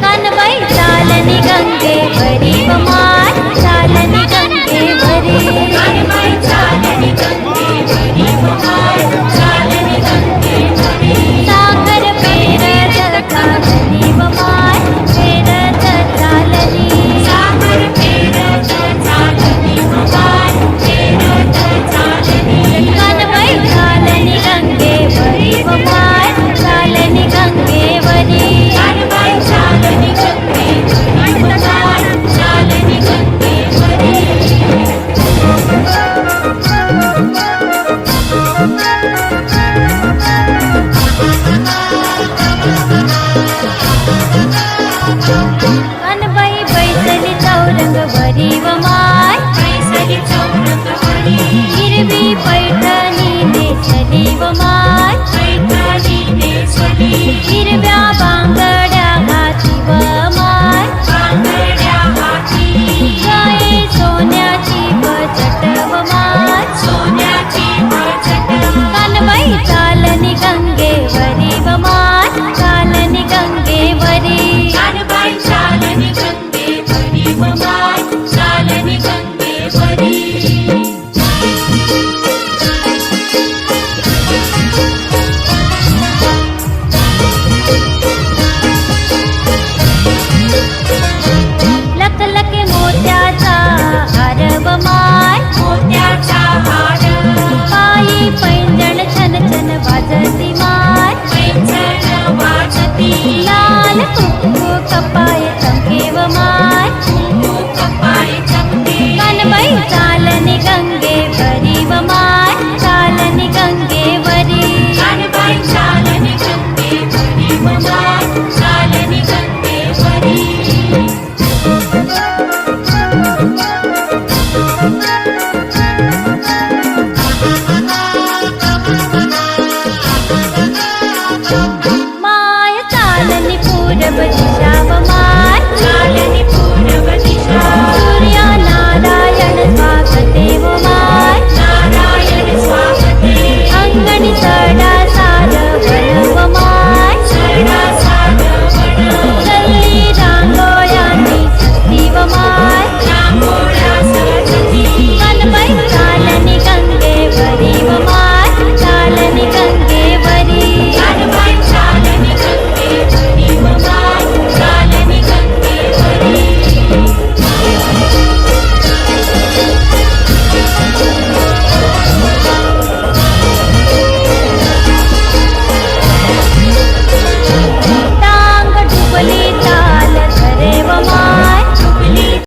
कानबाई चालनी गंगेवरी व माय चालनी गंगेवरी कानबाई चालनी गंगेवरी व माय चालनी गंगेवरी सागर पेरत चालनी व माय पेरत चालनी सागर पेरत चालनी व माय पेरत चालनी कानबाई चालनी गंगेवरी व माय चालनी गंगेवरी कानबाई चालनी गंगेवरी व माय चालनी गंगेवरी कानबाई बैसली चौरंगवरी व माय बैसली चौरंगवरी हिरवी पैठणी नेसली व माय पैठणी नेसली हिरव्या बांगड्या घाती व माय बांगड्या घाती गळे सोन्याची बचट व माय सोन्याची बचट कानबाई चालनी गंगेवरी व माय चालनी गंगेवरी कानबाई चालनी गंगेवरी व माय चालनी गंगेवरी लखलखे मोत्याचा हार व माय मोत्याचा हार पायी पैंजण छन छन वाजती माय पैंजण वाजती लाल कुंकू कपाय चमके व माय कुंकू कपाय चमके कानबाई चालनी